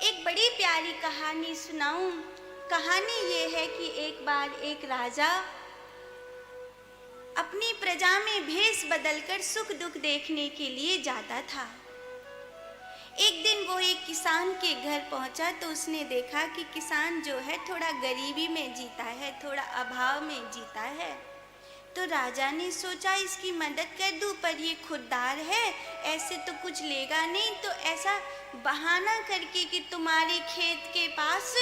एक बड़ी प्यारी कहानी सुनाऊं। कहानी ये है कि एक बार एक राजा अपनी प्रजा में भेष बदलकर सुख दुख देखने के लिए जाता था। एक दिन वो एक किसान के घर पहुंचा तो उसने देखा कि किसान जो है थोड़ा गरीबी में जीता है, थोड़ा अभाव में जीता है। तो राजा ने सोचा इसकी मदद कर दूं, पर ये खुददार है, ऐसे तो कुछ लेगा नहीं, तो ऐसा बहाना करके कि तुम्हारे खेत के पास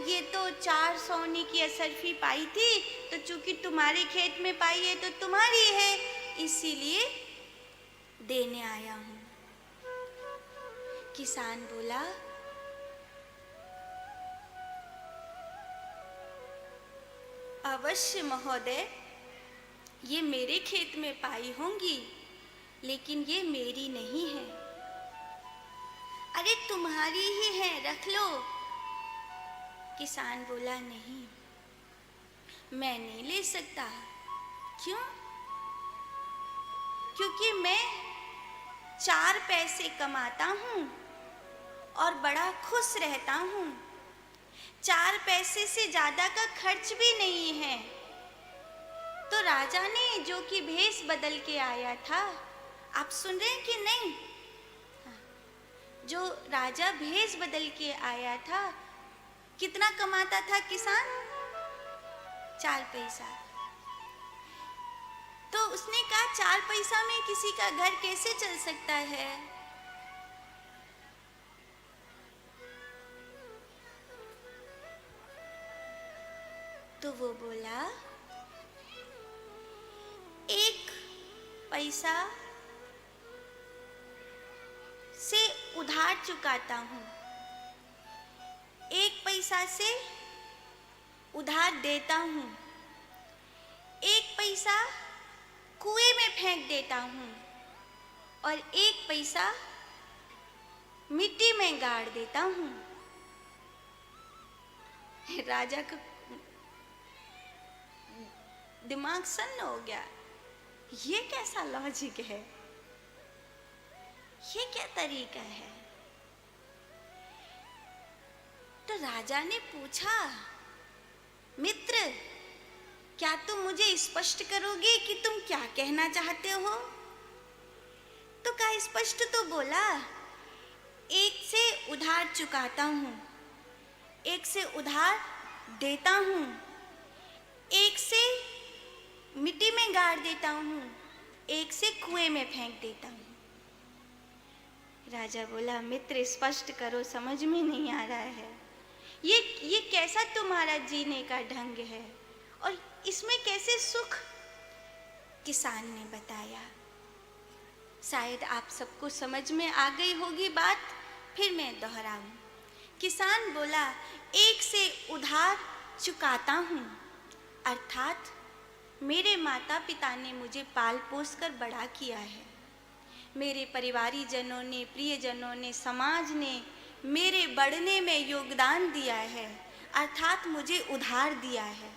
ये तो 4 सोने की असरफी पाई थी, तो चूंकि तुम्हारे खेत में पाई है तो तुम्हारी है, इसीलिए देने आया हूं। किसान बोला, अवश्य महोदय, ये मेरे खेत में पाई होंगी, लेकिन ये मेरी नहीं है। अरे तुम्हारी ही है, रख लो। किसान बोला, नहीं, मैं नहीं ले सकता। क्यों? क्योंकि मैं 4 पैसे कमाता हूँ और बड़ा खुश रहता हूँ। 4 पैसे से ज्यादा का खर्च भी नहीं है। तो राजा ने, जो कि भेष बदल के आया था, आप सुन रहे हैं कि नहीं? जो राजा भेष बदल के आया था, कितना कमाता था किसान? 4 पैसा। तो उसने कहा 4 पैसा में किसी का घर कैसे चल सकता है? तो वो बोला, 1 पैसा से उधार चुकाता हूँ, 1 पैसा से उधार देता हूँ, 1 पैसा कुएं में फेंक देता हूँ और 1 पैसा मिट्टी में गाड़ देता हूँ। राजा का दिमाग सन्न हो गया। ये कैसा लॉजिक है? ये क्या तरीका है? तो राजा ने पूछा, मित्र, क्या तुम मुझे स्पष्ट करोगे कि तुम क्या कहना चाहते हो? तो क्या स्पष्ट? तो बोला, 1 से उधार चुकाता हूँ, 1 से उधार देता हूँ, 1 से मिट्टी में गाड़ देता हूँ, 1 से कुएं में फेंक देता हूँ। राजा बोला, मित्र स्पष्ट करो, समझ में नहीं आ रहा है। ये कैसा तुम्हारा जीने का ढंग है और इसमें कैसे सुख? किसान ने बताया। शायद आप सबको समझ में आ गई होगी बात, फिर मैं दोहराऊं। किसान बोला, 1 से उधार चुकाता हूँ, अर्थात मेरे माता पिता ने मुझे पाल पोस कर बड़ा किया है, मेरे परिवारी जनों ने, प्रियजनों ने, समाज ने मेरे बढ़ने में योगदान दिया है, अर्थात मुझे उधार दिया है।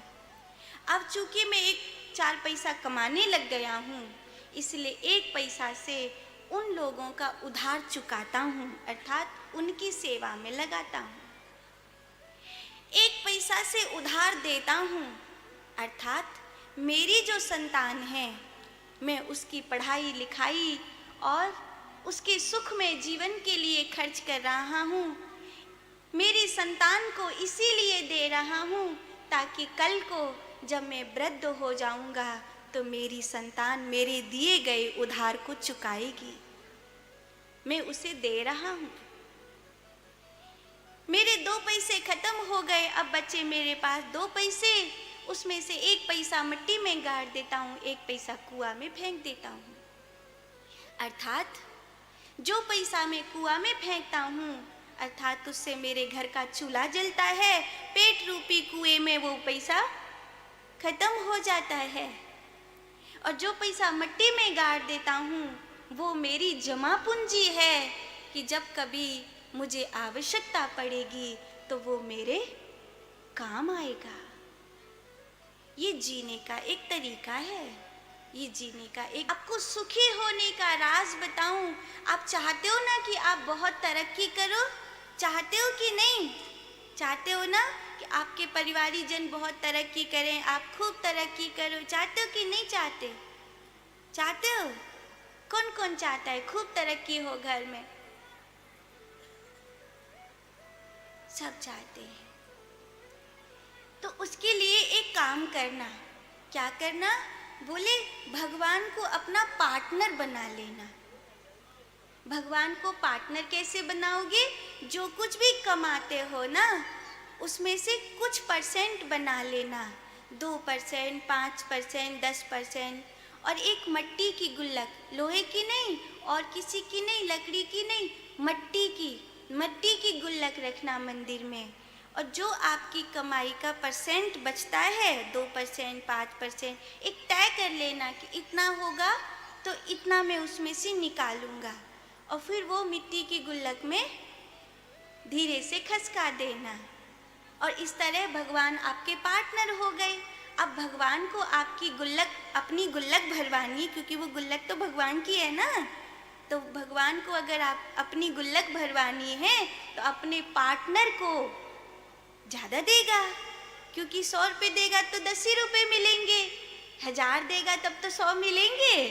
अब चूंकि मैं 4 पैसा कमाने लग गया हूँ, इसलिए 1 पैसा से उन लोगों का उधार चुकाता हूँ, अर्थात उनकी सेवा में लगाता हूँ। 1 पैसा से उधार देता हूँ, अर्थात मेरी जो संतान है, मैं उसकी पढ़ाई लिखाई और उसके सुख में जीवन के लिए खर्च कर रहा हूँ। मेरी संतान को इसीलिए दे रहा हूँ ताकि कल को जब मैं वृद्ध हो जाऊँगा तो मेरी संतान मेरे दिए गए उधार को चुकाएगी। मैं उसे दे रहा हूँ। मेरे 2 पैसे खत्म हो गए, अब बचे मेरे पास 2 पैसे, उसमें से 1 पैसा मिट्टी में गाड़ देता हूँ, 1 पैसा कुआं में फेंक देता हूँ। अर्थात जो पैसा मैं कुआं में फेंकता हूँ, अर्थात उससे मेरे घर का चूल्हा जलता है, पेट रूपी कुएं में वो पैसा खत्म हो जाता है। और जो पैसा मिट्टी में गाड़ देता हूँ, वो मेरी जमा पूंजी है कि जब कभी मुझे आवश्यकता पड़ेगी तो वो मेरे काम आएगा। ये जीने का एक तरीका है, ये जीने का एक। आपको सुखी होने का राज बताऊं। आप चाहते हो ना कि आप बहुत तरक्की करो, चाहते हो कि नहीं? चाहते हो ना कि आपके परिवारीजन बहुत तरक्की करें, आप खूब तरक्की करो? चाहते हो कि नहीं चाहते? चाहते हो? कौन कौन चाहता है खूब तरक्की हो घर में? सब चाहते हैं। तो उसके लिए एक काम करना। क्या करना? बोले भगवान को अपना पार्टनर बना लेना। भगवान को पार्टनर कैसे बनाओगे? जो कुछ भी कमाते हो ना, उसमें से कुछ परसेंट बना लेना। 2%, 5%, 10%। और एक मट्टी की गुल्लक, लोहे की नहीं और किसी की नहीं, लकड़ी की नहीं, मट्टी की गुल्लक रखना मंदिर में। और जो आपकी कमाई का परसेंट बचता है, 2%, 5%, एक तय कर लेना कि इतना होगा तो इतना मैं उसमें से निकालूंगा। और फिर वो मिट्टी की गुल्लक में धीरे से खसका देना। और इस तरह भगवान आपके पार्टनर हो गए। अब भगवान को आपकी गुल्लक, अपनी गुल्लक भरवानी, क्योंकि वो गुल्लक तो भगवान की है ना। तो भगवान को अगर आप अपनी गुल्लक भरवानी है तो अपने पार्टनर को ज़्यादा देगा, क्योंकि 100 रुपये देगा तो 10 ही रुपये मिलेंगे, 1000 देगा तब तो 100 मिलेंगे।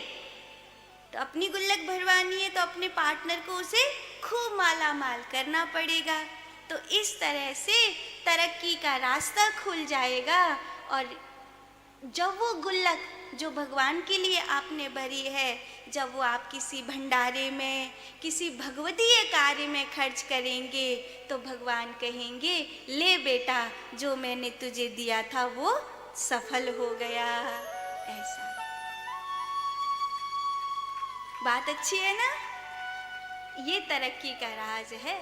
तो अपनी गुल्लक भरवानी है तो अपने पार्टनर को उसे खूब माला माल करना पड़ेगा। तो इस तरह से तरक्की का रास्ता खुल जाएगा। और जब वो गुल्लक जो भगवान के लिए आपने भरी है, जब वो आप किसी भंडारे में, किसी भगवतीय कार्य में खर्च करेंगे तो भगवान कहेंगे, ले बेटा जो मैंने तुझे दिया था वो सफल हो गया। ऐसा बात अच्छी है ना? ये तरक्की का राज है।